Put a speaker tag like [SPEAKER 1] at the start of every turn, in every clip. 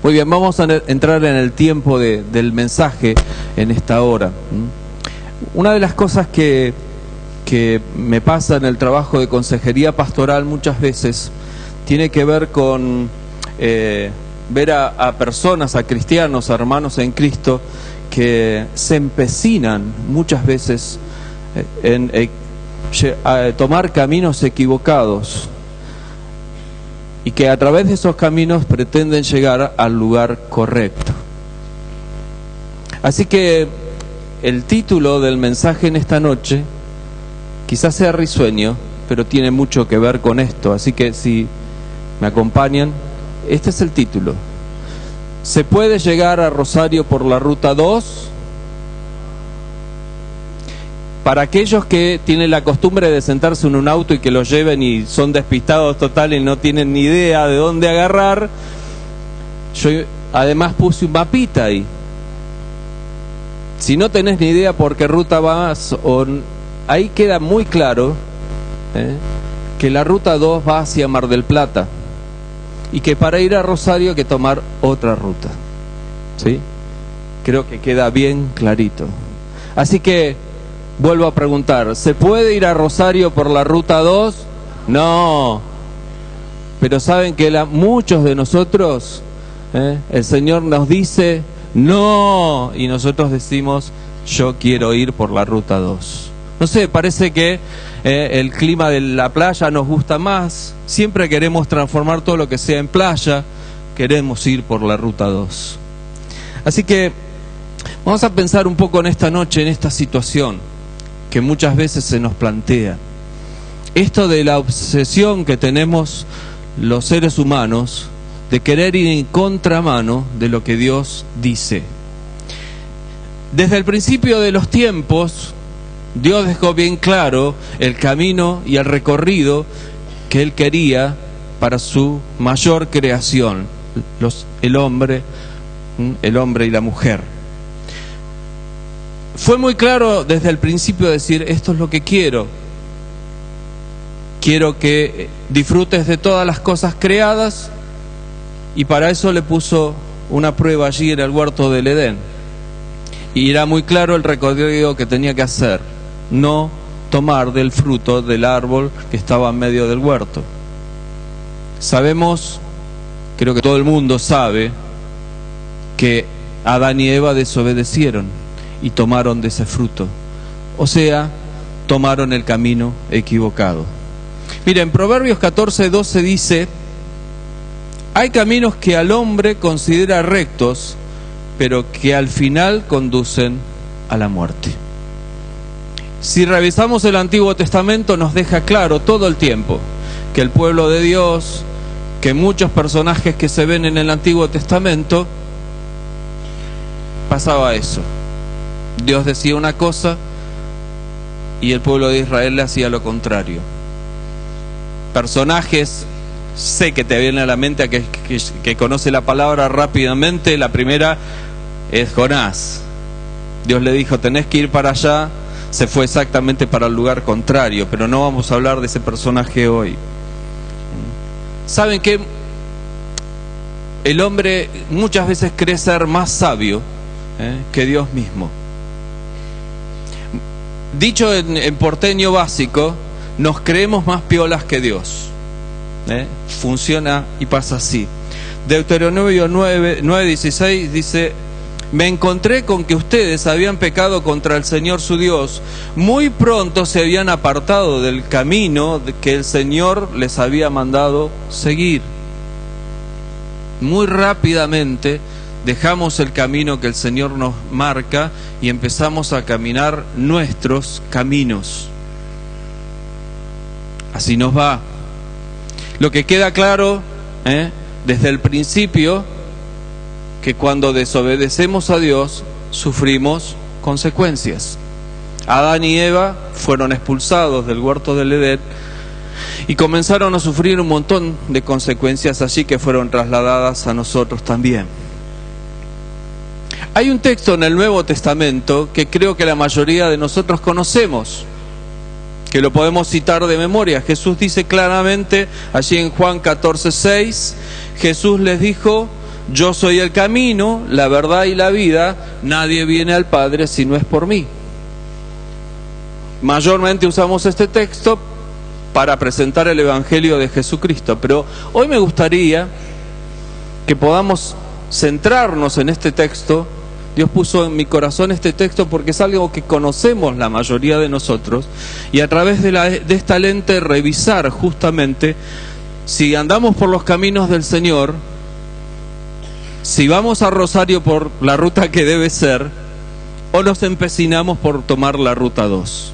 [SPEAKER 1] Muy bien, vamos a entrar en el tiempo del mensaje en esta hora. Una de las cosas que me pasa en el trabajo de consejería pastoral muchas veces tiene que ver con ver a personas, a cristianos, a hermanos en Cristo, que se empecinan muchas veces en tomar caminos equivocados y que a través de esos caminos pretenden llegar al lugar correcto. Así que el título del mensaje en esta noche quizás sea risueño, pero tiene mucho que ver con esto. Así que si me acompañan, este es el título. ¿Se puede llegar a Rosario por la Ruta 2? Para aquellos que tienen la costumbre de sentarse en un auto y que lo lleven y son despistados total y no tienen ni idea de dónde agarrar, yo además puse un mapita ahí. Si no tenés ni idea por qué ruta vas, ahí queda muy claro que la Ruta 2 va hacia Mar del Plata y que para ir a Rosario hay que tomar otra ruta. ¿Sí? Creo que queda bien clarito. Así que vuelvo a preguntar, ¿se puede ir a Rosario por la Ruta 2? No. Pero saben que muchos de nosotros, el Señor nos dice no, y nosotros decimos yo quiero ir por la Ruta 2. No sé, parece que el clima de la playa nos gusta más, siempre queremos transformar todo lo que sea en playa, queremos ir por la Ruta 2. Así que vamos a pensar un poco en esta noche, en esta situación que muchas veces se nos plantea. Esto de la obsesión que tenemos los seres humanos de querer ir en contramano de lo que Dios dice. Desde el principio de los tiempos, Dios dejó bien claro el camino y el recorrido que Él quería para su mayor creación, el hombre y la mujer. Fue muy claro desde el principio decir, esto es lo que quiero. Quiero que disfrutes de todas las cosas creadas, y para eso le puso una prueba allí en el huerto del Edén. Y era muy claro el recorrido que tenía que hacer: no tomar del fruto del árbol que estaba en medio del huerto. Sabemos, creo que todo el mundo sabe, que Adán y Eva desobedecieron y tomaron de ese fruto. O sea, tomaron el camino equivocado. Miren, Proverbios 14:12 dice: hay caminos que al hombre considera rectos, pero que al final conducen a la muerte. Si revisamos el Antiguo Testamento, nos deja claro todo el tiempo que el pueblo de Dios, que muchos personajes que se ven en el Antiguo Testamento, pasaba eso. Dios decía una cosa y el pueblo de Israel le hacía lo contrario. Personajes, sé que te viene a la mente que conoce la palabra rápidamente. La primera es Jonás. Dios le dijo, tenés que ir para allá. Se fue exactamente para el lugar contrario, pero no vamos a hablar de ese personaje hoy. ¿Saben qué? El hombre muchas veces cree ser más sabio que Dios mismo. Dicho en porteño básico, nos creemos más piolas que Dios. Funciona y pasa así. Deuteronomio 9:16 dice: me encontré con que ustedes habían pecado contra el Señor su Dios. Muy pronto se habían apartado del camino que el Señor les había mandado seguir. Muy rápidamente dejamos el camino que el Señor nos marca y empezamos a caminar nuestros caminos. Así nos va. Lo que queda claro desde el principio, que cuando desobedecemos a Dios sufrimos consecuencias. Adán y Eva fueron expulsados del huerto del Edén y comenzaron a sufrir un montón de consecuencias allí que fueron trasladadas a nosotros también. Hay un texto en el Nuevo Testamento que creo que la mayoría de nosotros conocemos, que lo podemos citar de memoria. Jesús dice claramente allí en Juan 14:6, Jesús les dijo: yo soy el camino, la verdad y la vida, nadie viene al Padre si no es por mí. Mayormente usamos este texto para presentar el Evangelio de Jesucristo, pero hoy me gustaría que podamos centrarnos en este texto. Dios puso en mi corazón este texto porque es algo que conocemos la mayoría de nosotros, y a través de esta lente revisar justamente si andamos por los caminos del Señor, si vamos a Rosario por la ruta que debe ser, o nos empecinamos por tomar la ruta 2.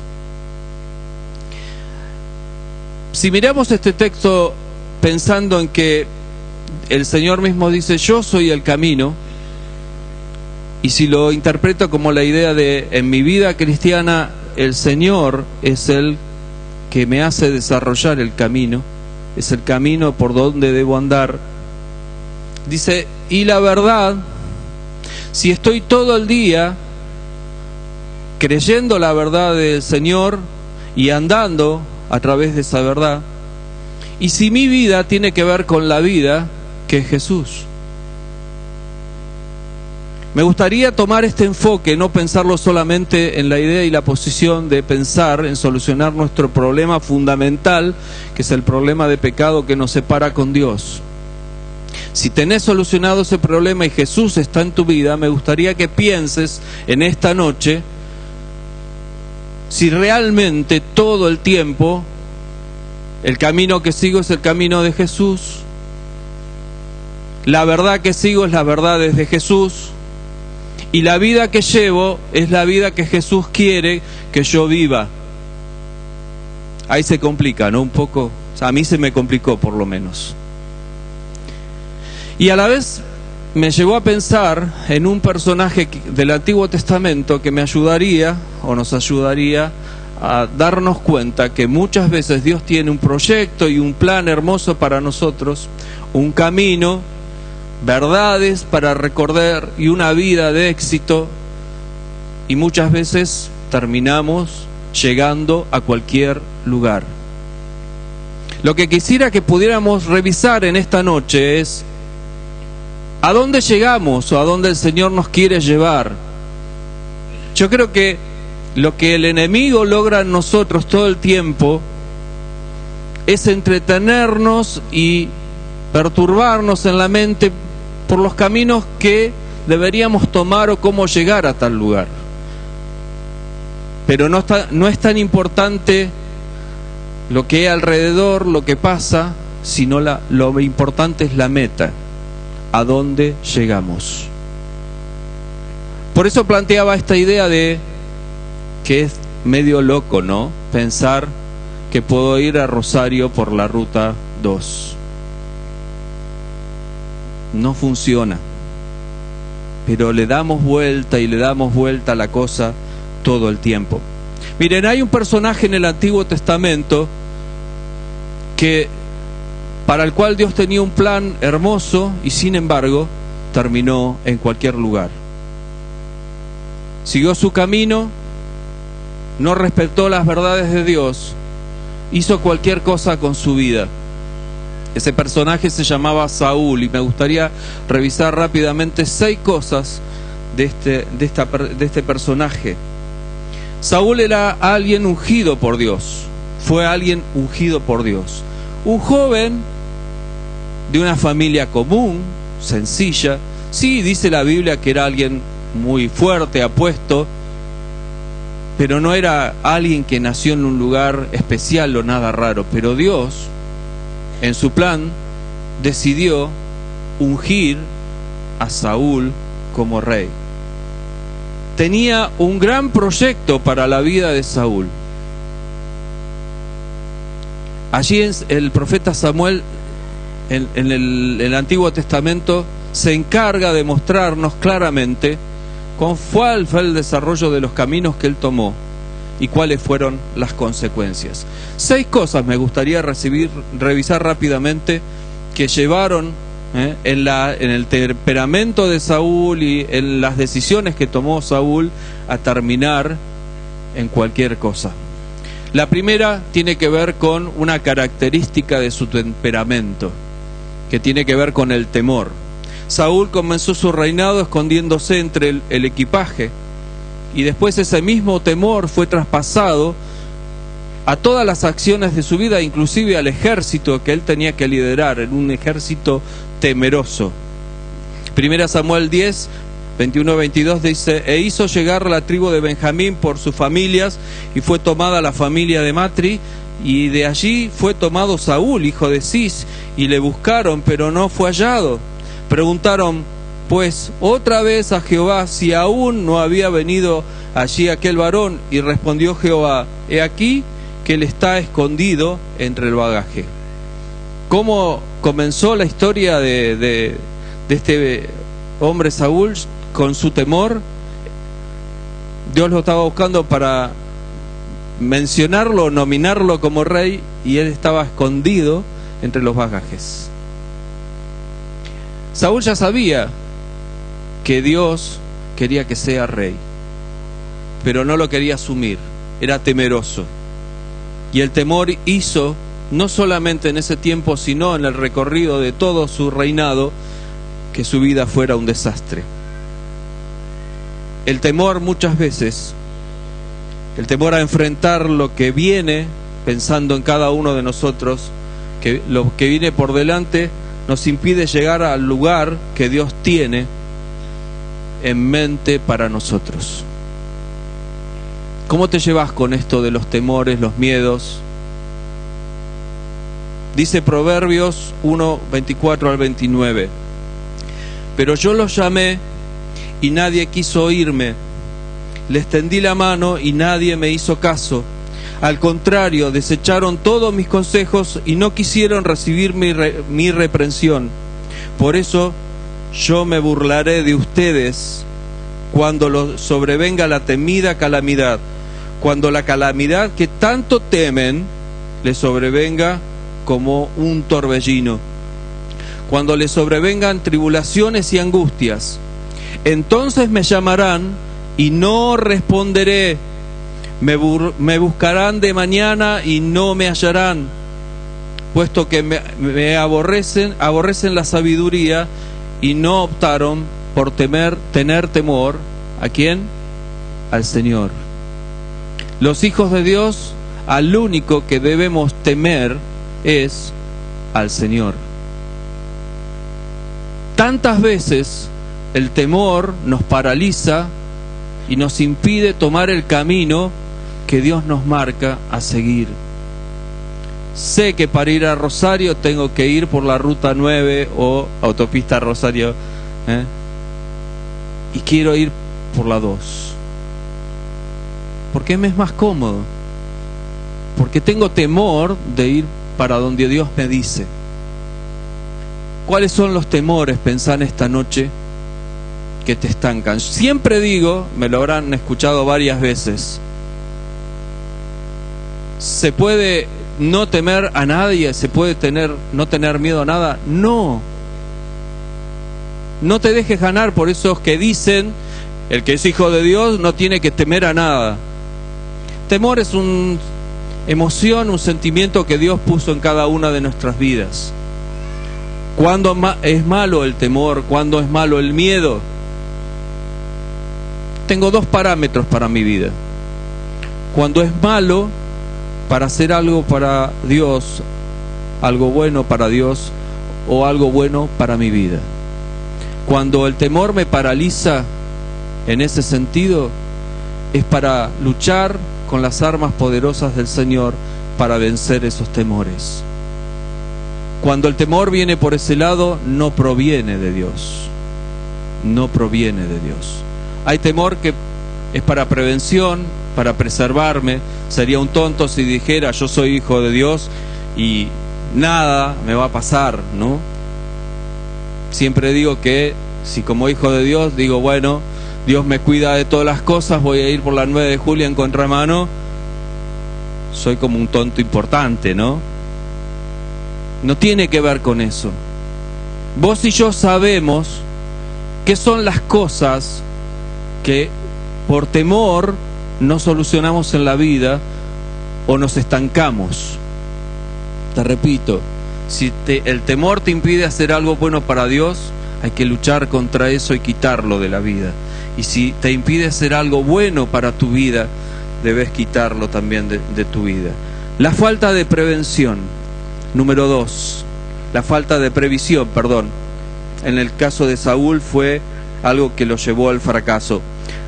[SPEAKER 1] Si miramos este texto pensando en que el Señor mismo dice, yo soy el camino, y si lo interpreto como la idea de, en mi vida cristiana, el Señor es el que me hace desarrollar el camino, es el camino por donde debo andar. Dice, y la verdad, si estoy todo el día creyendo la verdad del Señor y andando a través de esa verdad, y si mi vida tiene que ver con la vida que es Jesús. Me gustaría tomar este enfoque, no pensarlo solamente en la idea y la posición de pensar en solucionar nuestro problema fundamental, que es el problema de pecado que nos separa con Dios. Si tenés solucionado ese problema y Jesús está en tu vida, me gustaría que pienses en esta noche si realmente todo el tiempo el camino que sigo es el camino de Jesús, la verdad que sigo es la verdad de Jesús, y la vida que llevo es la vida que Jesús quiere que yo viva. Ahí se complica, ¿no? Un poco. O sea, a mí se me complicó, por lo menos. Y a la vez me llevó a pensar en un personaje del Antiguo Testamento que me ayudaría, o nos ayudaría, a darnos cuenta que muchas veces Dios tiene un proyecto y un plan hermoso para nosotros, un camino, verdades para recordar y una vida de éxito, y muchas veces terminamos llegando a cualquier lugar. Lo que quisiera que pudiéramos revisar en esta noche es ¿a dónde llegamos o a dónde el Señor nos quiere llevar? Yo creo que lo que el enemigo logra en nosotros todo el tiempo es entretenernos y perturbarnos en la mente por los caminos que deberíamos tomar o cómo llegar a tal lugar. Pero no es tan importante lo que hay alrededor, lo que pasa, sino lo importante es la meta, a dónde llegamos. Por eso planteaba esta idea de que es medio loco, ¿no? Pensar que puedo ir a Rosario por la ruta 2. No funciona, pero le damos vuelta y le damos vuelta a la cosa todo el tiempo. Miren, hay un personaje en el Antiguo Testamento para el cual Dios tenía un plan hermoso y sin embargo terminó en cualquier lugar. Siguió su camino, no respetó las verdades de Dios, hizo cualquier cosa con su vida. Ese personaje se llamaba Saúl, y me gustaría revisar rápidamente 6 cosas de este personaje. Saúl era alguien ungido por Dios, fue alguien ungido por Dios. Un joven de una familia común, sencilla. Sí, dice la Biblia que era alguien muy fuerte, apuesto, pero no era alguien que nació en un lugar especial o nada raro. Pero Dios, en su plan, decidió ungir a Saúl como rey. Tenía un gran proyecto para la vida de Saúl. Allí el profeta Samuel, en el Antiguo Testamento, se encarga de mostrarnos claramente cuál fue el desarrollo de los caminos que él tomó y cuáles fueron las consecuencias. 6 cosas me gustaría revisar rápidamente que llevaron en el temperamento de Saúl y en las decisiones que tomó Saúl a terminar en cualquier cosa. La primera tiene que ver con una característica de su temperamento, que tiene que ver con el temor. Saúl comenzó su reinado escondiéndose entre el equipaje, y después ese mismo temor fue traspasado a todas las acciones de su vida, inclusive al ejército que él tenía que liderar, en un ejército temeroso. 1 Samuel 10, 21-22 dice: e hizo llegar la tribu de Benjamín por sus familias, y fue tomada la familia de Matri, y de allí fue tomado Saúl, hijo de Cis, y le buscaron, pero no fue hallado. Preguntaron pues otra vez a Jehová si aún no había venido allí aquel varón, y respondió Jehová: he aquí que él está escondido entre el bagaje. ¿Cómo comenzó la historia de este hombre Saúl? Con su temor. Dios lo estaba buscando para mencionarlo, nominarlo como rey, y él estaba escondido entre los bagajes. Saúl ya sabía que Dios quería que sea rey, pero no lo quería asumir, era temeroso. Y el temor hizo, no solamente en ese tiempo, sino en el recorrido de todo su reinado, que su vida fuera un desastre. El temor muchas veces, el temor a enfrentar lo que viene, pensando en cada uno de nosotros, que lo que viene por delante nos impide llegar al lugar que Dios tiene en mente para nosotros. ¿Cómo te llevas con esto de los temores, los miedos? Dice Proverbios 1, 24-29: pero yo los llamé y nadie quiso oírme, les tendí la mano y nadie me hizo caso. Al contrario, desecharon todos mis consejos y no quisieron recibir mi reprensión. Por eso yo me burlaré de ustedes cuando los sobrevenga la temida calamidad, cuando la calamidad que tanto temen les sobrevenga como un torbellino, cuando les sobrevengan tribulaciones y angustias. Entonces me llamarán y no responderé, me buscarán de mañana y no me hallarán, puesto que me aborrecen la sabiduría y no optaron por tener temor. ¿A quién? Al Señor. Los hijos de Dios, al único que debemos temer es al Señor. Tantas veces el temor nos paraliza y nos impide tomar el camino que Dios nos marca a seguir. Sé que para ir a Rosario tengo que ir por la ruta 9 o autopista Rosario, y quiero ir por la 2. Porque me es más cómodo. Porque tengo temor de ir para donde Dios me dice. ¿Cuáles son los temores? Pensá en esta noche que te estancan. Siempre digo, me lo habrán escuchado varias veces, ¿se puede no temer a nadie? ¿Se puede no tener miedo a nada? No. No te dejes ganar por esos que dicen: el que es hijo de Dios no tiene que temer a nada. Temor es una emoción, un sentimiento que Dios puso en cada una de nuestras vidas. ¿Cuándo es malo el temor? ¿Cuándo es malo el miedo? Tengo 2 parámetros para mi vida. Cuando es malo para hacer algo para Dios, algo bueno para Dios, o algo bueno para mi vida. Cuando el temor me paraliza en ese sentido, es para luchar con las armas poderosas del Señor para vencer esos temores. Cuando el temor viene por ese lado, no proviene de Dios. No proviene de Dios. Hay temor que es para prevención, para preservarme. Sería un tonto si dijera: yo soy hijo de Dios y nada me va a pasar, ¿no? Siempre digo que si como hijo de Dios digo: bueno, Dios me cuida de todas las cosas, voy a ir por la 9 de julio en contramano, soy como un tonto importante, ¿no? No tiene que ver con eso. Vos y yo sabemos qué son las cosas que por temor no solucionamos en la vida o nos estancamos. Te repito, si el temor te impide hacer algo bueno para Dios, Hay que luchar contra eso y quitarlo de la vida. Y si te impide hacer algo bueno para tu vida, debes quitarlo también de tu vida. La falta de prevención. Número 2. La falta de previsión, perdón. En el caso de Saúl fue algo que lo llevó al fracaso.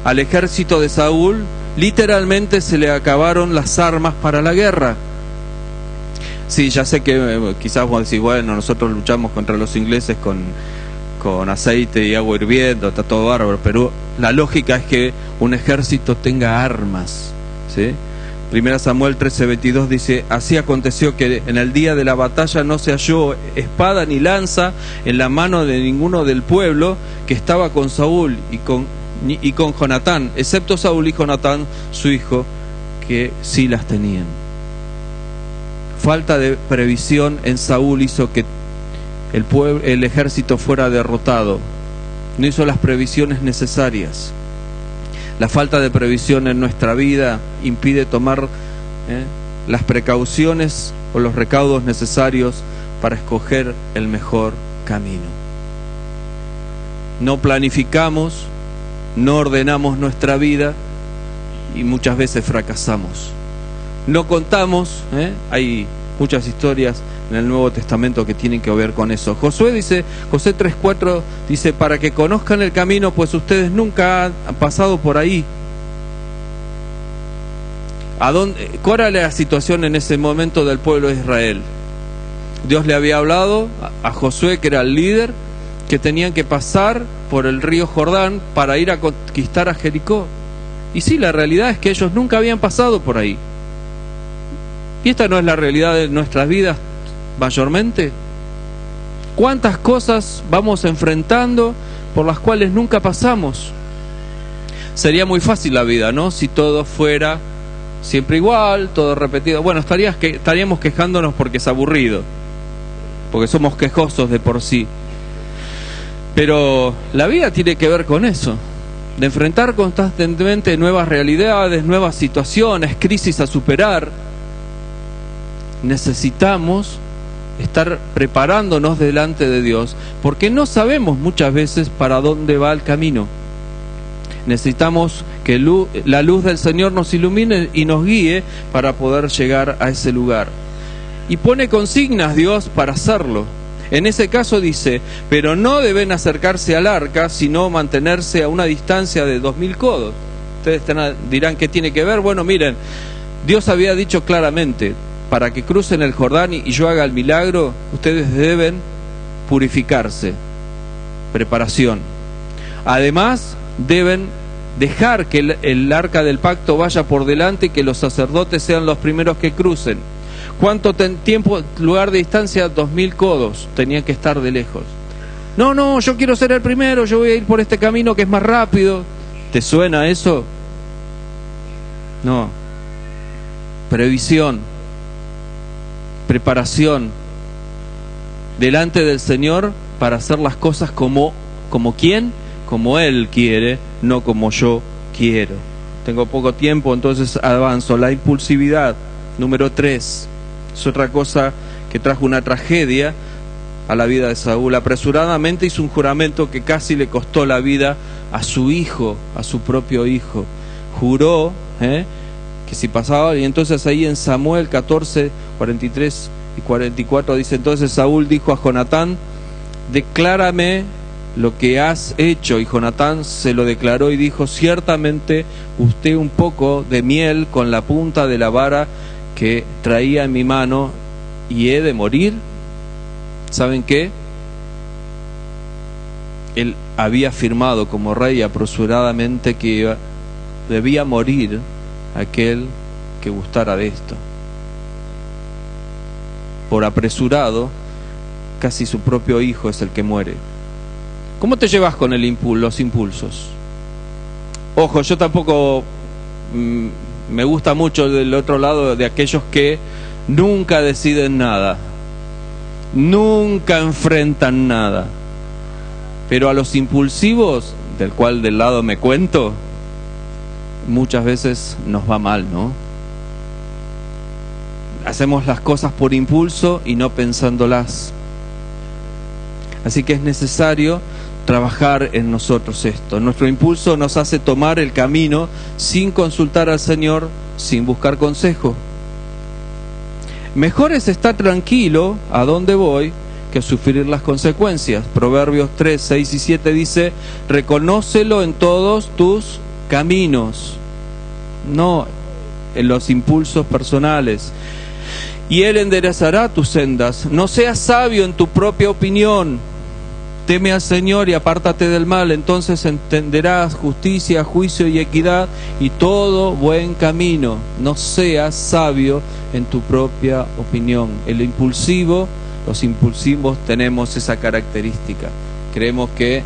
[SPEAKER 1] Al ejército de Saúl literalmente se le acabaron las armas para la guerra. Sí, ya sé que quizás vos decís, bueno, nosotros luchamos contra los ingleses con aceite y agua hirviendo, está todo bárbaro, pero la lógica es que un ejército tenga armas, ¿sí? 1 Samuel 13:22 dice: así aconteció que en el día de la batalla no se halló espada ni lanza en la mano de ninguno del pueblo que estaba con Saúl y con Jonatán, excepto Saúl y Jonatán, su hijo, que sí las tenían. Falta de previsión en Saúl hizo que el ejército fuera derrotado. No hizo las previsiones necesarias. La falta de previsión en nuestra vida impide tomar las precauciones o los recaudos necesarios para escoger el mejor camino. No planificamos, no ordenamos nuestra vida y muchas veces fracasamos. No contamos, hay muchas historias en el Nuevo Testamento que tienen que ver con eso. Josué 3:4 dice: para que conozcan el camino, pues ustedes nunca han pasado por ahí. ¿Cuál era la situación en ese momento del pueblo de Israel? Dios le había hablado a Josué, que era el líder, que tenían que pasar por el río Jordán para ir a conquistar a Jericó. Y sí, la realidad es que ellos nunca habían pasado por ahí. ¿Y esta no es la realidad de nuestras vidas mayormente? ¿Cuántas cosas vamos enfrentando por las cuales nunca pasamos? Sería muy fácil la vida, ¿no? Si todo fuera siempre igual, todo repetido. Bueno, estaríamos quejándonos porque es aburrido, porque somos quejosos de por sí. Pero la vida tiene que ver con eso, de enfrentar constantemente nuevas realidades, nuevas situaciones, crisis a superar. Necesitamos estar preparándonos delante de Dios, porque no sabemos muchas veces para dónde va el camino. Necesitamos que la luz del Señor nos ilumine y nos guíe para poder llegar a ese lugar. Y pone consignas Dios para hacerlo. En ese caso dice: pero no deben acercarse al arca, sino mantenerse a una distancia de 2000 codos. Ustedes dirán, ¿qué tiene que ver? Bueno, miren, Dios había dicho claramente: para que crucen el Jordán y yo haga el milagro, ustedes deben purificarse. Preparación. Además, deben dejar que el arca del pacto vaya por delante y que los sacerdotes sean los primeros que crucen. ¿Cuánto tiempo, lugar de distancia? 2000 codos. Tenían que estar de lejos. No, yo quiero ser el primero, yo voy a ir por este camino que es más rápido. ¿Te suena eso? No. Previsión. Preparación delante del Señor para hacer las cosas como ¿quién? Como Él quiere, no como yo quiero. Tengo poco tiempo, entonces avanzo. La impulsividad, número 3, es otra cosa que trajo una tragedia a la vida de Saúl. Apresuradamente hizo un juramento que casi le costó la vida a su hijo, a su propio hijo. Juró que si pasaba, y entonces ahí en Samuel 14, 43 y 44 dice: entonces Saúl dijo a Jonatán: declárame lo que has hecho. Y Jonatán se lo declaró y dijo: ciertamente unté un poco de miel con la punta de la vara que traía en mi mano y he de morir. ¿Saben qué? Él había afirmado como rey apresuradamente que debía morir aquel que gustara de esto. Por apresurado, casi su propio hijo es el que muere. ¿Cómo te llevas con los impulsos? Ojo, yo tampoco me gusta mucho del otro lado de aquellos que nunca deciden nada, nunca enfrentan nada. Pero a los impulsivos, del lado me cuento, muchas veces nos va mal, ¿no? Hacemos las cosas por impulso y no pensándolas. Así que es necesario trabajar en nosotros esto. Nuestro impulso nos hace tomar el camino sin consultar al Señor, sin buscar consejo. Mejor es estar tranquilo a dónde voy que sufrir las consecuencias. Proverbios 3, 6 y 7 dice: reconócelo en todos tus caminos, no en los impulsos personales, y Él enderezará tus sendas. No seas sabio en tu propia opinión. Teme al Señor y apártate del mal, entonces entenderás justicia, juicio y equidad y todo buen camino. No seas sabio en tu propia opinión. Los impulsivos tenemos esa característica. Creemos que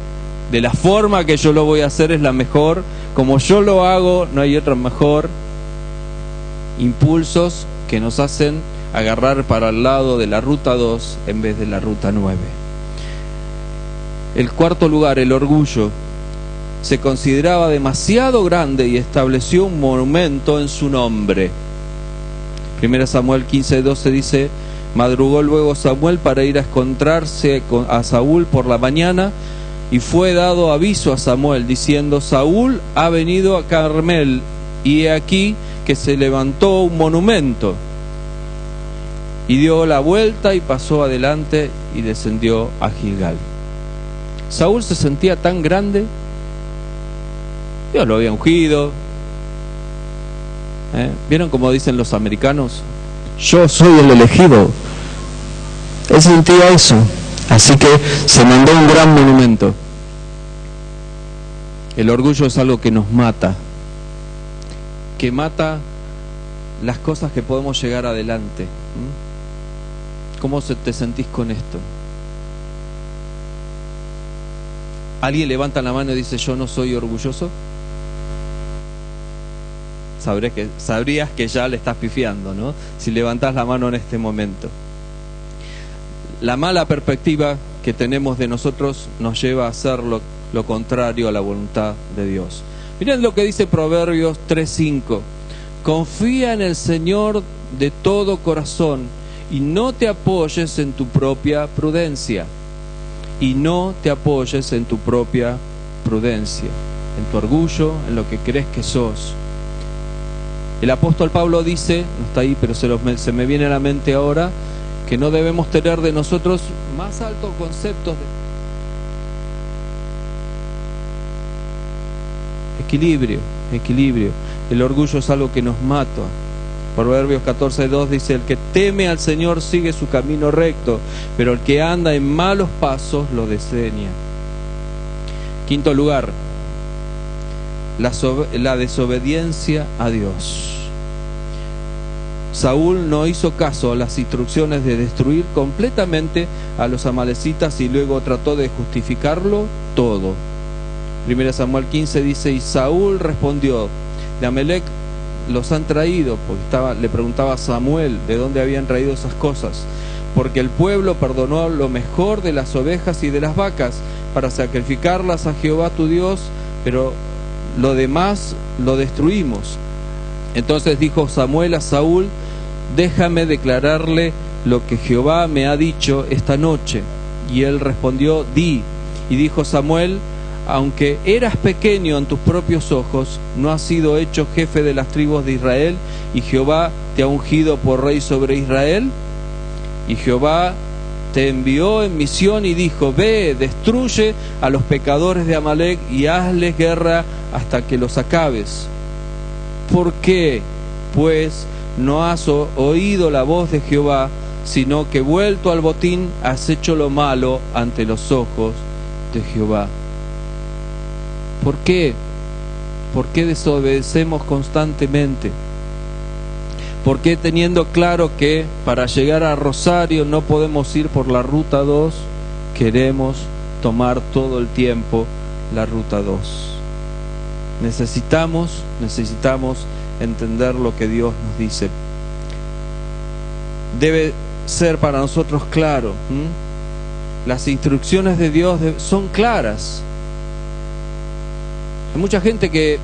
[SPEAKER 1] de la forma que yo lo voy a hacer es la mejor, como yo lo hago no hay otra mejor. Impulsos que nos hacen agarrar para el lado de la ruta 2 en vez de la ruta 9. El cuarto lugar, el orgullo. Se consideraba demasiado grande y estableció un monumento en su nombre. 1 Samuel 15:12 dice: madrugó luego Samuel para ir a encontrarse a Saúl por la mañana, y fue dado aviso a Samuel, diciendo: Saúl ha venido a Carmel, y he aquí que se levantó un monumento. Y dio la vuelta y pasó adelante y descendió a Gilgal. Saúl se sentía tan grande, Dios lo había ungido. ¿Vieron cómo dicen los americanos? Yo soy el elegido. Él sentía eso, así que se mandó un gran monumento. El orgullo es algo que nos mata, que mata las cosas que podemos llegar adelante. ¿Cómo te sentís con esto? ¿Alguien levanta la mano y dice: yo no soy orgulloso? Sabrías que ya le estás pifiando, ¿no? Si levantás la mano en este momento. La mala perspectiva que tenemos de nosotros nos lleva a hacer lo contrario a la voluntad de Dios. Miren lo que dice Proverbios 3:5. Confía en el Señor de todo corazón y no te apoyes en tu propia prudencia. Y no te apoyes en tu propia prudencia, en tu orgullo, en lo que crees que sos. El apóstol Pablo dice, no está ahí, pero se me viene a la mente ahora, que no debemos tener de nosotros más altos conceptos de equilibrio. El orgullo es algo que nos mata. Proverbios 14:2 dice: el que teme al Señor sigue su camino recto, pero el que anda en malos pasos lo desdeña. Quinto lugar, la desobediencia a Dios. Saúl no hizo caso a las instrucciones de destruir completamente a los amalecitas y luego trató de justificarlo todo. 1 Samuel 15 dice: y Saúl respondió: de Amalec los han traído, porque le preguntaba a Samuel de dónde habían traído esas cosas, porque el pueblo perdonó lo mejor de las ovejas y de las vacas para sacrificarlas a Jehová tu Dios, pero lo demás lo destruimos. Entonces dijo Samuel a Saúl: déjame declararle lo que Jehová me ha dicho esta noche. Y él respondió: di. Y dijo Samuel: aunque eras pequeño en tus propios ojos, no has sido hecho jefe de las tribus de Israel, y Jehová te ha ungido por rey sobre Israel. Y Jehová te envió en misión y dijo: ve, destruye a los pecadores de Amalec y hazles guerra hasta que los acabes. ¿Por qué, pues, no has oído la voz de Jehová, sino que vuelto al botín has hecho lo malo ante los ojos de Jehová? ¿Por qué? ¿Por qué desobedecemos constantemente? ¿Por qué, teniendo claro que para llegar a Rosario no podemos ir por la ruta 2, queremos tomar todo el tiempo la ruta 2? Necesitamos entender lo que Dios nos dice. Debe ser para nosotros claro. Las instrucciones de Dios son claras. Hay mucha gente que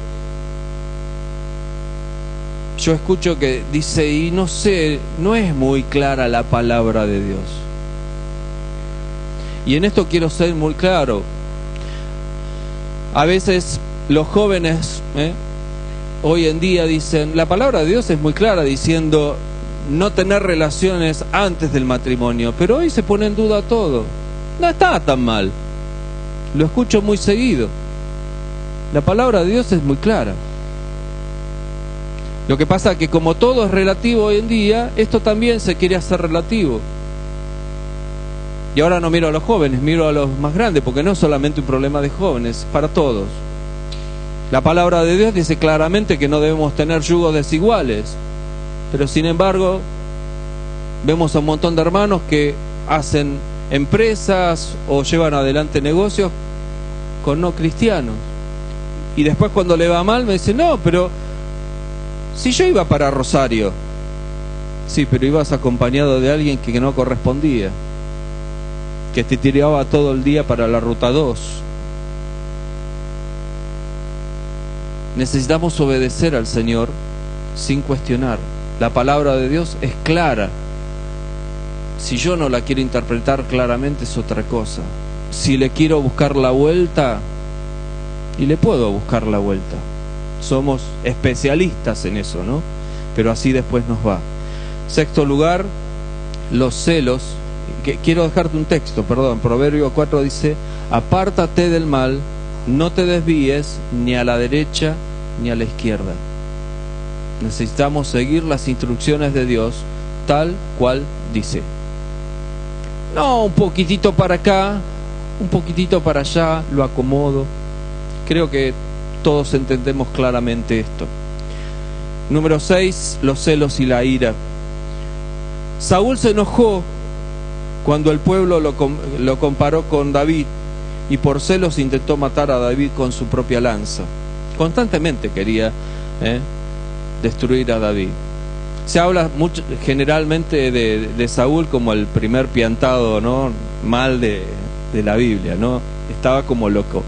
[SPEAKER 1] yo escucho que dice: y no sé, no es muy clara la palabra de Dios. Y en esto quiero ser muy claro. A veces los jóvenes hoy en día dicen, la palabra de Dios es muy clara diciendo no tener relaciones antes del matrimonio, pero hoy se pone en duda todo. No está tan mal, lo escucho muy seguido. La palabra de Dios es muy clara. Lo que pasa es que como todo es relativo hoy en día, esto también se quiere hacer relativo. Y ahora no miro a los jóvenes, miro a los más grandes, porque no es solamente un problema de jóvenes, es para todos. La palabra de Dios dice claramente que no debemos tener yugos desiguales, pero sin embargo vemos a un montón de hermanos que hacen empresas o llevan adelante negocios con no cristianos. Y después cuando le va mal me dicen, no, pero si yo iba para Rosario. Sí, pero ibas acompañado de alguien que no correspondía, que te tiraba todo el día para la ruta 2. Necesitamos obedecer al Señor sin cuestionar. La palabra de Dios es clara. Si yo no la quiero interpretar claramente es otra cosa. Si le quiero buscar la vuelta, y le puedo buscar la vuelta. Somos especialistas en eso, ¿no? Pero así después nos va. Sexto lugar, los celos. Quiero dejarte un texto, perdón. Proverbio 4 dice, apártate del mal, no te desvíes ni a la derecha ni a la izquierda. Necesitamos seguir las instrucciones de Dios tal cual dice. No, un poquitito para acá, un poquitito para allá, lo acomodo. Creo que todos entendemos claramente esto. Número 6, los celos y la ira. Saúl se enojó cuando el pueblo lo comparó con David y por celos intentó matar a David con su propia lanza. Constantemente quería destruir a David. Se habla generalmente de Saúl como el primer piantado, ¿no? Mal de la Biblia, ¿no? Estaba como loco.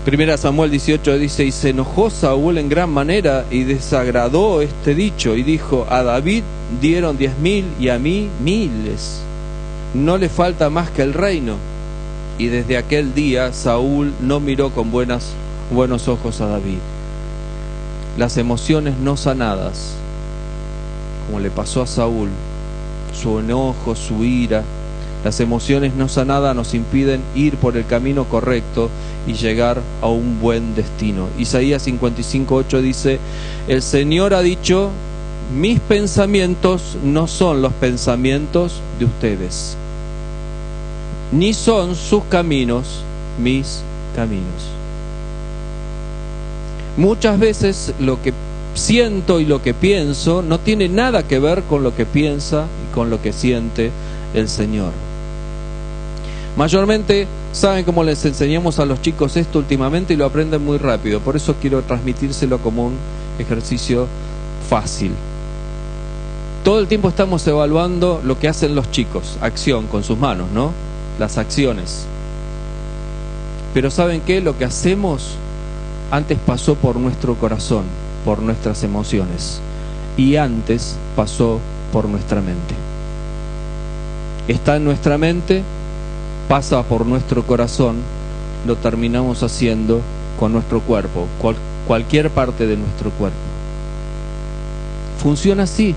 [SPEAKER 1] Primera Samuel 18 dice, y se enojó Saúl en gran manera y desagradó este dicho y dijo, a David dieron 10,000 y a mí 1,000. No le falta más que el reino. Y desde aquel día Saúl no miró con buenos ojos a David. Las emociones no sanadas, como le pasó a Saúl, su enojo, su ira, las emociones no sanadas nos impiden ir por el camino correcto y llegar a un buen destino. Isaías 55:8 dice, el Señor ha dicho, mis pensamientos no son los pensamientos de ustedes, ni son sus caminos mis caminos. Muchas veces lo que siento y lo que pienso no tiene nada que ver con lo que piensa y con lo que siente el Señor. Mayormente, saben cómo les enseñamos a los chicos esto últimamente y lo aprenden muy rápido. Por eso quiero transmitírselo como un ejercicio fácil. Todo el tiempo estamos evaluando lo que hacen los chicos, acción con sus manos, ¿no? Las acciones. Pero ¿saben qué? Lo que hacemos antes pasó por nuestro corazón, por nuestras emociones, y antes pasó por nuestra mente. Está en nuestra mente, pasa por nuestro corazón, lo terminamos haciendo con nuestro cuerpo, cualquier parte de nuestro cuerpo. Funciona así.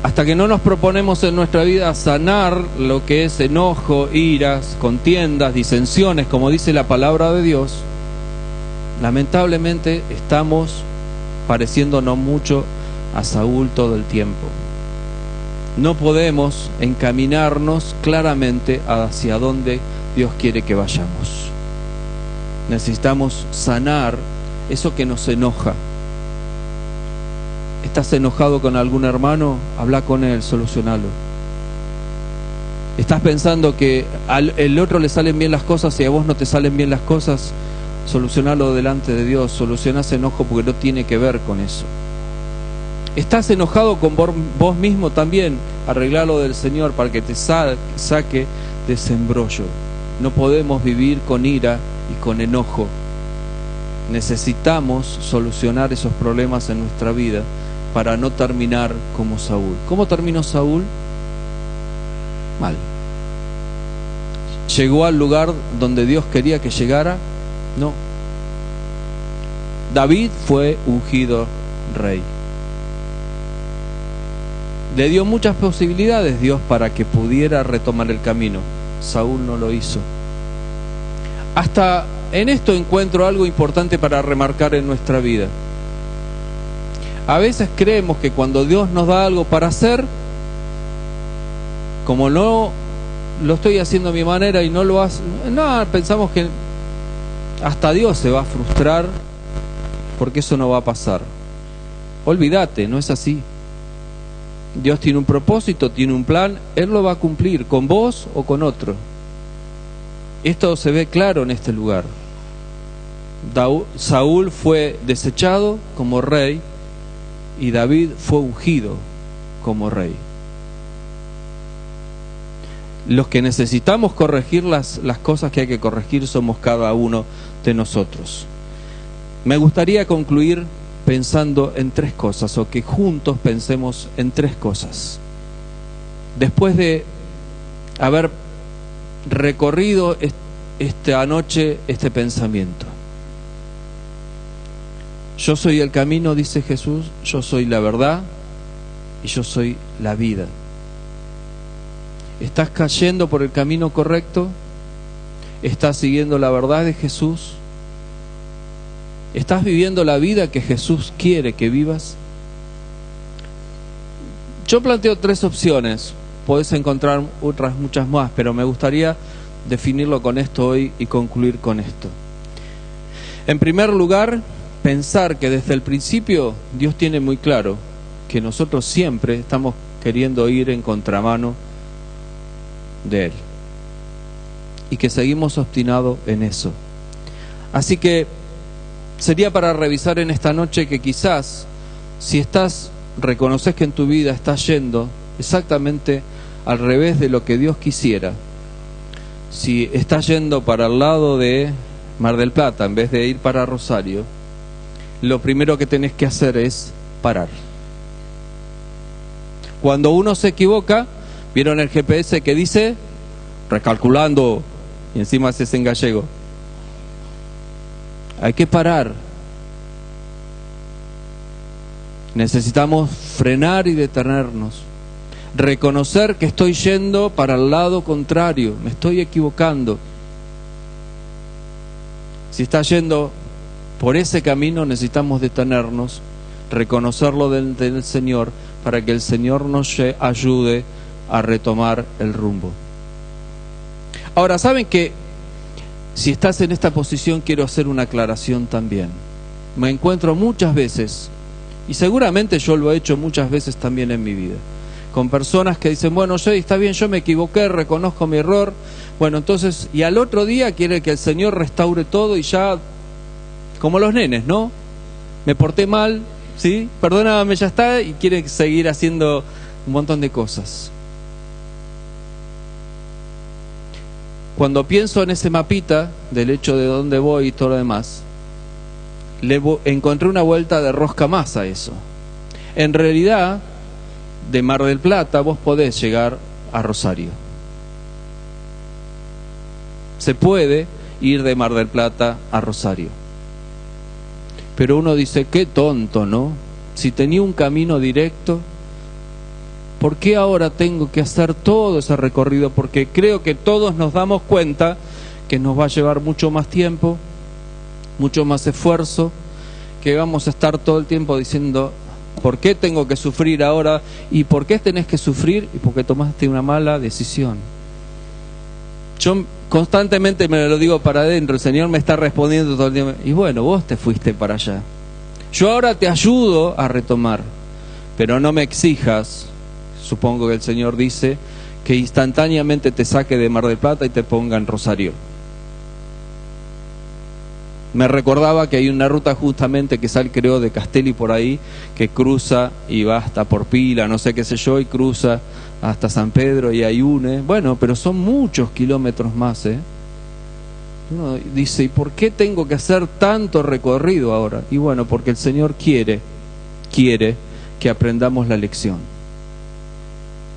[SPEAKER 1] Hasta que no nos proponemos en nuestra vida sanar lo que es enojo, iras, contiendas, disensiones, como dice la palabra de Dios, lamentablemente estamos pareciéndonos mucho a Saúl todo el tiempo. No podemos encaminarnos claramente hacia donde Dios quiere que vayamos. Necesitamos sanar eso que nos enoja. ¿Estás enojado con algún hermano? Habla con él, solucionalo. ¿Estás pensando que al otro le salen bien las cosas y a vos no te salen bien las cosas? Solucionalo delante de Dios. Soluciona ese enojo porque no tiene que ver con eso. ¿Estás enojado con vos mismo también? Arreglalo del Señor para que te saque de ese embrollo. No podemos vivir con ira y con enojo. Necesitamos solucionar esos problemas en nuestra vida para no terminar como Saúl. ¿Cómo terminó Saúl? Mal. ¿Llegó al lugar donde Dios quería que llegara? No. David fue ungido rey. Le dio muchas posibilidades Dios para que pudiera retomar el camino. Saúl no lo hizo. Hasta en esto encuentro algo importante para remarcar en nuestra vida. A veces creemos que cuando Dios nos da algo para hacer, como no lo estoy haciendo a mi manera y no lo hace, no, pensamos que hasta Dios se va a frustrar porque eso no va a pasar. Olvídate, no es así. Dios tiene un propósito, tiene un plan, Él lo va a cumplir con vos o con otro. Esto se ve claro en este lugar. Saúl fue desechado como rey y David fue ungido como rey. Los que necesitamos corregir las cosas que hay que corregir somos cada uno de nosotros. Me gustaría concluir pensando en tres cosas, o que juntos pensemos en tres cosas. Después de haber recorrido esta noche este pensamiento. Yo soy el camino, dice Jesús, yo soy la verdad y yo soy la vida. ¿Estás cayendo por el camino correcto? ¿Estás siguiendo la verdad de Jesús? ¿Estás viviendo la vida que Jesús quiere que vivas? Yo planteo tres opciones. Podés encontrar otras muchas más, pero me gustaría definirlo con esto hoy y concluir con esto. En primer lugar, pensar que desde el principio Dios tiene muy claro que nosotros siempre estamos queriendo ir en contramano de Él y que seguimos obstinados en eso. Así que sería para revisar en esta noche que quizás si reconoces que en tu vida estás yendo exactamente al revés de lo que Dios quisiera, si estás yendo para el lado de Mar del Plata en vez de ir para Rosario, lo primero que tenés que hacer es parar. Cuando uno se equivoca, ¿vieron el GPS que dice? Recalculando, y encima es en gallego. Hay que parar. Necesitamos frenar y detenernos. Reconocer que estoy yendo para el lado contrario, me estoy equivocando. Si está yendo por ese camino, necesitamos detenernos, reconocerlo del Señor, para que el Señor nos ayude a retomar el rumbo. Ahora, ¿saben que si estás en esta posición, quiero hacer una aclaración también? Me encuentro muchas veces, y seguramente yo lo he hecho muchas veces también en mi vida, con personas que dicen, bueno, está bien, yo me equivoqué, reconozco mi error, bueno, entonces, y al otro día quiere que el Señor restaure todo y ya, como los nenes, ¿no? Me porté mal, ¿sí? Perdóname, ya está, y quiere seguir haciendo un montón de cosas. Cuando pienso en ese mapita del hecho de dónde voy y todo lo demás, encontré una vuelta de rosca más a eso. En realidad, de Mar del Plata vos podés llegar a Rosario. Se puede ir de Mar del Plata a Rosario. Pero uno dice, qué tonto, ¿no? Si tenía un camino directo, ¿por qué ahora tengo que hacer todo ese recorrido? Porque creo que todos nos damos cuenta que nos va a llevar mucho más tiempo, mucho más esfuerzo, que vamos a estar todo el tiempo diciendo, ¿por qué tengo que sufrir ahora? ¿Y por qué tenés que sufrir? Y porque tomaste una mala decisión. Yo constantemente me lo digo para adentro, el Señor me está respondiendo todo el tiempo, y bueno, vos te fuiste para allá. Yo ahora te ayudo a retomar, pero no me exijas. Supongo que el Señor dice que instantáneamente te saque de Mar del Plata y te ponga en Rosario. Me recordaba que hay una ruta justamente que sale, creo, de Castelli por ahí, que cruza y va hasta Porpila, no sé qué sé yo, y cruza hasta San Pedro y Ayune. Bueno, pero son muchos kilómetros más, ¿eh? Uno dice, ¿y por qué tengo que hacer tanto recorrido ahora? Y bueno, porque el Señor quiere que aprendamos la lección.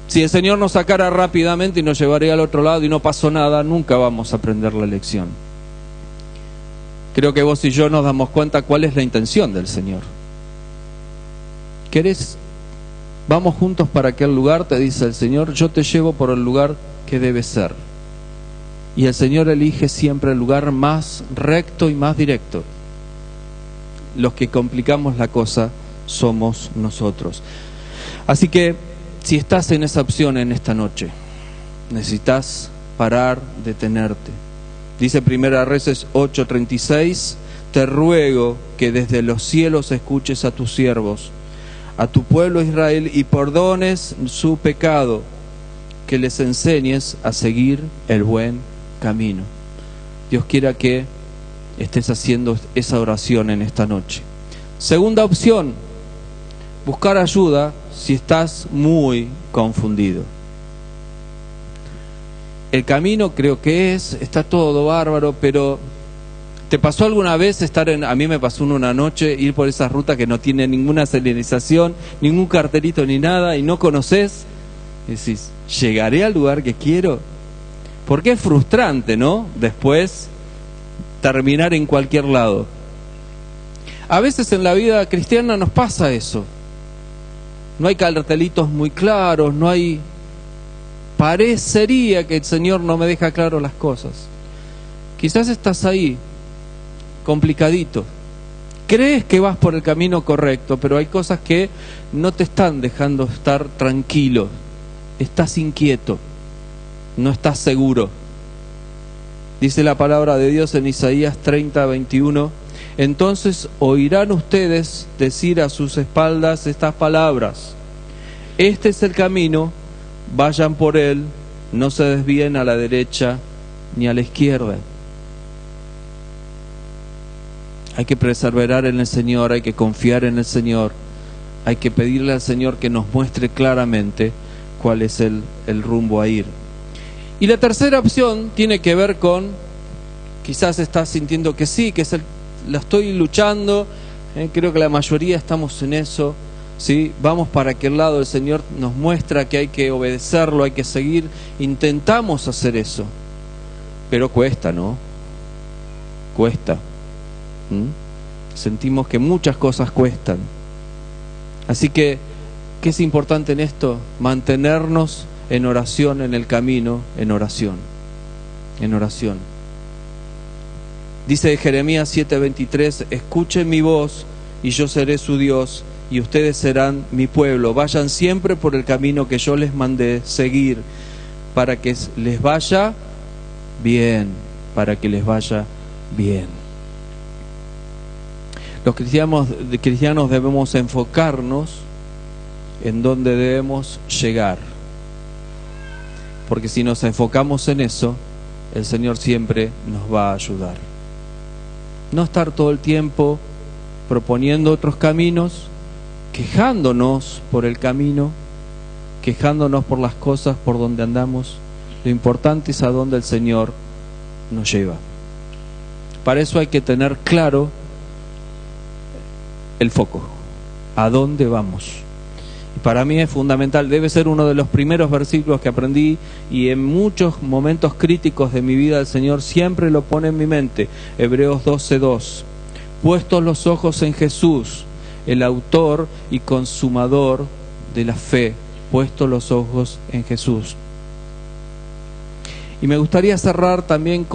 [SPEAKER 1] Si el Señor nos sacara rápidamente y nos llevaría al otro lado y no pasó nada, nunca vamos a aprender la lección. Creo que vos y yo nos damos cuenta cuál es la intención del Señor. ¿Querés? Vamos juntos para aquel lugar, te dice el Señor, yo te llevo por el lugar que debe ser. Y el Señor elige siempre el lugar más recto y más directo. Los que complicamos la cosa somos nosotros. Así que, si estás en esa opción en esta noche, necesitas parar, detenerte. Dice Primera Reyes 8:36, te ruego que desde los cielos escuches a tus siervos, a tu pueblo Israel, y perdones su pecado, que les enseñes a seguir el buen camino. Dios quiera que estés haciendo esa oración en esta noche. Segunda opción, buscar ayuda si estás muy confundido. El camino creo que está todo bárbaro, pero ¿te pasó alguna vez a mí me pasó una noche, ir por esa ruta que no tiene ninguna señalización, ningún cartelito ni nada, y no conoces? Y decís, ¿llegaré al lugar que quiero? Porque es frustrante, ¿no? Después terminar en cualquier lado. A veces en la vida cristiana nos pasa eso. No hay cartelitos muy claros, parecería que el Señor no me deja claro las cosas. Quizás estás ahí, complicadito. Crees que vas por el camino correcto, pero hay cosas que no te están dejando estar tranquilo. Estás inquieto, no estás seguro. Dice la palabra de Dios en Isaías 30:21, entonces oirán ustedes decir a sus espaldas estas palabras: este es el camino, vayan por él, no se desvíen a la derecha ni a la izquierda. Hay que perseverar en el Señor, hay que confiar en el Señor, hay que pedirle al Señor que nos muestre claramente cuál es el rumbo a ir. Y la tercera opción tiene que ver con, quizás estás sintiendo que sí, la estoy luchando, creo que la mayoría estamos en eso, ¿sí? Vamos para aquel lado, el Señor nos muestra que hay que obedecerlo, hay que seguir, intentamos hacer eso, pero cuesta, ¿no? Cuesta. Sentimos que muchas cosas cuestan. Así que, ¿qué es importante en esto? Mantenernos en oración, en el camino, en oración. En oración. Dice Jeremías 7:23, escuchen mi voz y yo seré su Dios y ustedes serán mi pueblo. Vayan siempre por el camino que yo les mandé seguir para que les vaya bien, para que les vaya bien. Los cristianos debemos enfocarnos en dónde debemos llegar. Porque si nos enfocamos en eso, el Señor siempre nos va a ayudar. No estar todo el tiempo proponiendo otros caminos, quejándonos por el camino, quejándonos por las cosas por donde andamos. Lo importante es a dónde el Señor nos lleva. Para eso hay que tener claro el foco, a dónde vamos. Y para mí es fundamental, debe ser uno de los primeros versículos que aprendí, y en muchos momentos críticos de mi vida el Señor siempre lo pone en mi mente. Hebreos 12:2, puestos los ojos en Jesús, el autor y consumador de la fe, puestos los ojos en Jesús. Y me gustaría cerrar también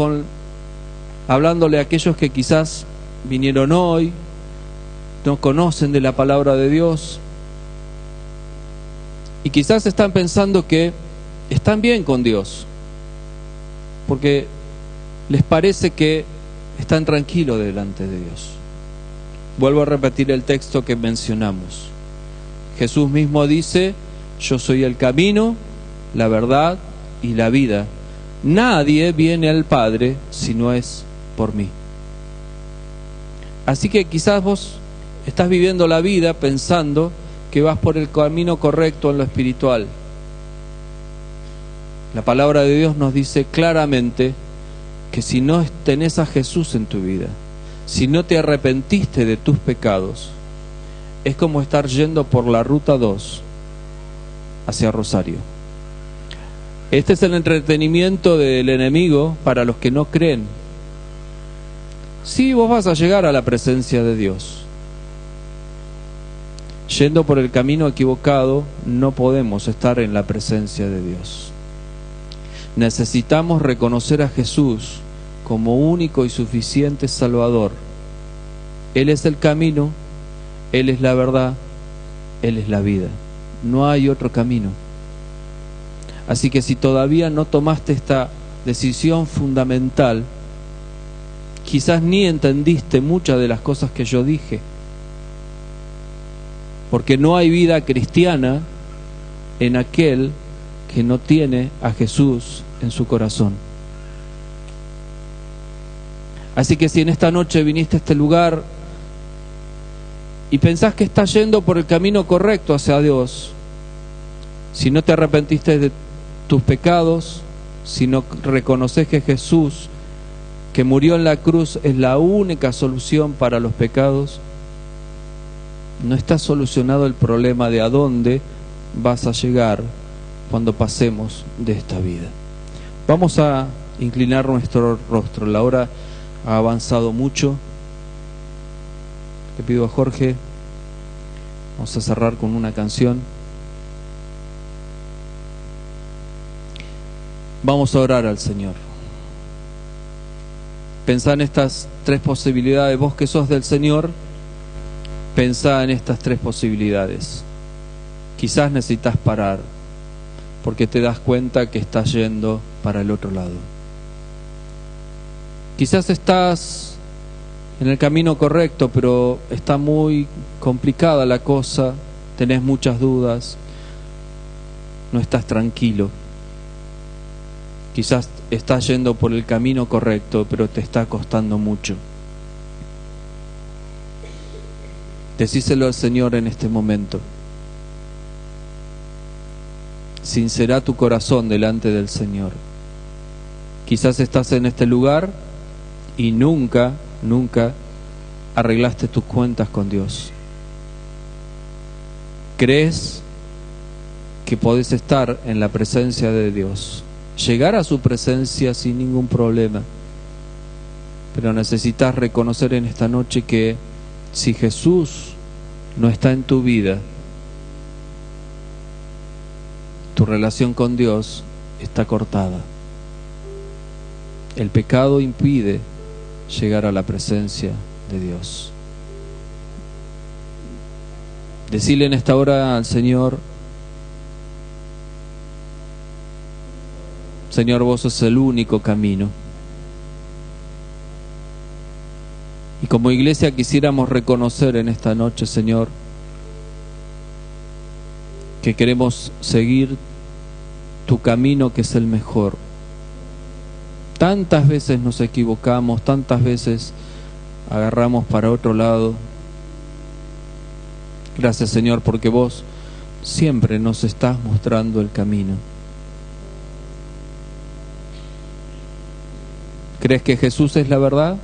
[SPEAKER 1] hablándole a aquellos que quizás vinieron hoy, no conocen de la palabra de Dios y quizás están pensando que están bien con Dios porque les parece que están tranquilos delante de Dios. Vuelvo a repetir el texto que mencionamos. Jesús mismo dice: yo soy el camino, la verdad y la vida. Nadie viene al Padre si no es por mí. Así que quizás vos estás viviendo la vida pensando que vas por el camino correcto en lo espiritual. La palabra de Dios nos dice claramente que si no tenés a Jesús en tu vida, si no te arrepentiste de tus pecados, es como estar yendo por la ruta 2 hacia Rosario. Este es el entretenimiento del enemigo para los que no creen. Sí, vos vas a llegar a la presencia de Dios. Yendo por el camino equivocado, no podemos estar en la presencia de Dios. Necesitamos reconocer a Jesús como único y suficiente Salvador. Él es el camino, Él es la verdad, Él es la vida. No hay otro camino. Así que si todavía no tomaste esta decisión fundamental, quizás ni entendiste muchas de las cosas que yo dije, porque no hay vida cristiana en aquel que no tiene a Jesús en su corazón. Así que si en esta noche viniste a este lugar y pensás que estás yendo por el camino correcto hacia Dios, si no te arrepentiste de tus pecados, si no reconoces que Jesús, que murió en la cruz, es la única solución para los pecados, no está solucionado el problema de a dónde vas a llegar cuando pasemos de esta vida. Vamos a inclinar nuestro rostro. La hora ha avanzado mucho. Le pido a Jorge, vamos a cerrar con una canción. Vamos a orar al Señor. Pensá en estas tres posibilidades. Vos que sos del Señor, pensá en estas tres posibilidades. Quizás necesitas parar porque te das cuenta que estás yendo para el otro lado. Quizás estás en el camino correcto, pero está muy complicada la cosa, tenés muchas dudas, no estás tranquilo. Quizás estás yendo por el camino correcto, pero te está costando mucho. Decíselo al Señor en este momento. Sincera tu corazón delante del Señor. Quizás estás en este lugar y nunca arreglaste tus cuentas con Dios. Crees que podés estar en la presencia de Dios, llegar a su presencia sin ningún problema, pero necesitas reconocer en esta noche que si Jesús no está en tu vida, tu relación con Dios está cortada. El pecado impide llegar a la presencia de Dios. Decile en esta hora al Señor: Señor, vos sos el único camino. Y como iglesia quisiéramos reconocer en esta noche, Señor, que queremos seguir tu camino, que es el mejor. Tantas veces nos equivocamos, tantas veces agarramos para otro lado. Gracias, Señor, porque vos siempre nos estás mostrando el camino. ¿Crees que Jesús es la verdad?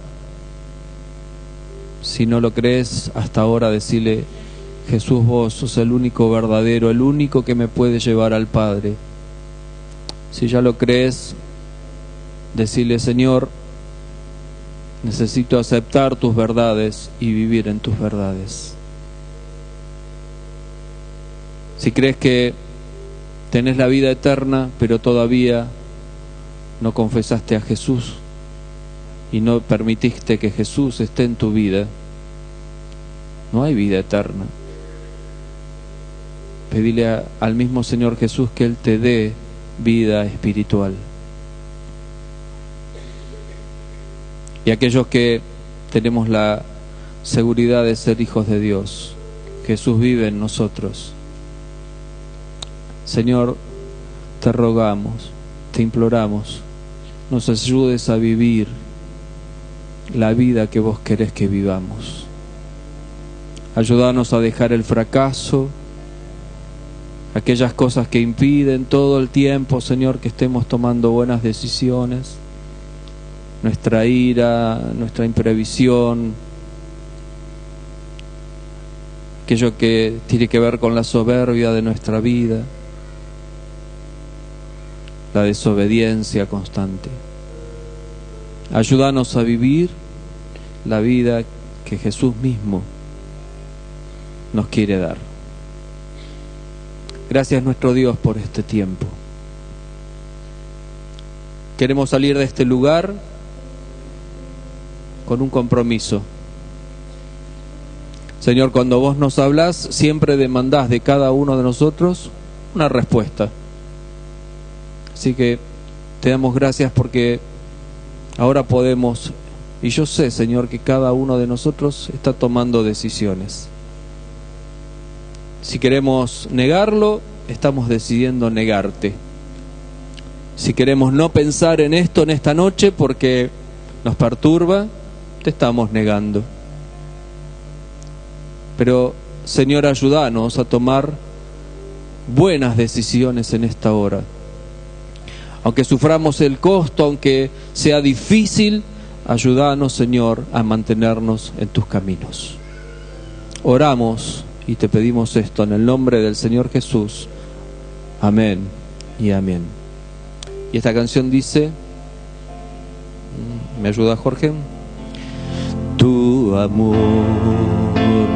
[SPEAKER 1] Si no lo crees, hasta ahora decile: Jesús, vos sos el único verdadero, el único que me puede llevar al Padre. Si ya lo crees, decile: Señor, necesito aceptar tus verdades y vivir en tus verdades. Si crees que tenés la vida eterna, pero todavía no confesaste a Jesús y no permitiste que Jesús esté en tu vida, no hay vida eterna. Pedile al mismo Señor Jesús que Él te dé vida espiritual. Y aquellos que tenemos la seguridad de ser hijos de Dios, Jesús vive en nosotros. Señor, te rogamos, te imploramos, nos ayudes a vivir la vida que vos querés que vivamos. Ayúdanos a dejar el fracaso, aquellas cosas que impiden todo el tiempo, Señor, que estemos tomando buenas decisiones, nuestra ira, nuestra imprevisión, aquello que tiene que ver con la soberbia de nuestra vida, esta desobediencia constante. Ayúdanos a vivir la vida que Jesús mismo nos quiere dar. Gracias, nuestro Dios, por este tiempo. Queremos salir de este lugar con un compromiso. Señor, cuando vos nos hablás, siempre demandás de cada uno de nosotros una respuesta. Así que te damos gracias porque ahora podemos, y yo sé, Señor, que cada uno de nosotros está tomando decisiones. Si queremos negarlo, estamos decidiendo negarte. Si queremos no pensar en esto en esta noche porque nos perturba, te estamos negando. Pero, Señor, ayúdanos a tomar buenas decisiones en esta hora. Aunque suframos el costo, aunque sea difícil, ayúdanos, Señor, a mantenernos en tus caminos. Oramos y te pedimos esto en el nombre del Señor Jesús. Amén y amén. Y esta canción dice, ¿me ayuda, Jorge? Tu amor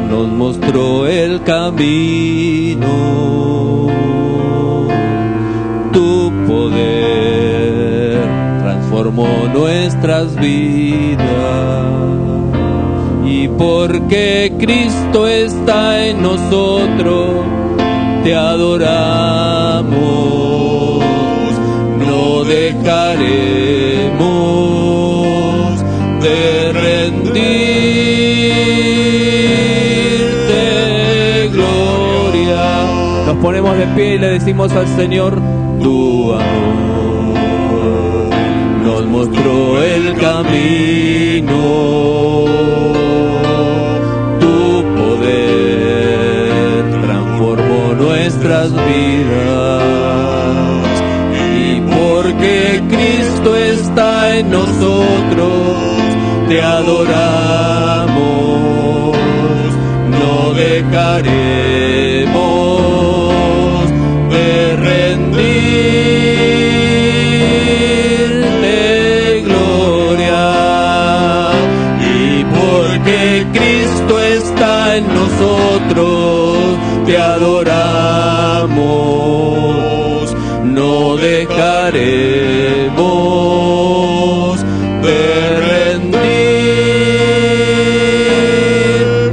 [SPEAKER 1] nos mostró el camino, tu poder transformó nuestras vidas, y porque Cristo está en nosotros, te adoramos, no dejaremos de rendirte gloria. Nos ponemos de pie y le decimos al Señor, tu amor nos mostró el camino, tu poder transformó nuestras vidas, y porque Cristo está en nosotros, te adoramos, no dejaremos de rendirte gloria, y porque Cristo está en nosotros, te adoramos, no dejaremos de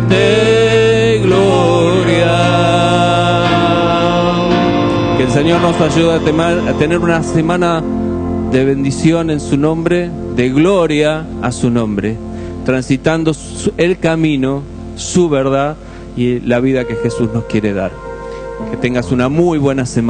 [SPEAKER 1] rendirte gloria. Que el Señor nos ayude a tener una semana de bendición en su nombre, de gloria a su nombre, transitando el camino, su verdad y la vida que Jesús nos quiere dar. Que tengas una muy buena semana.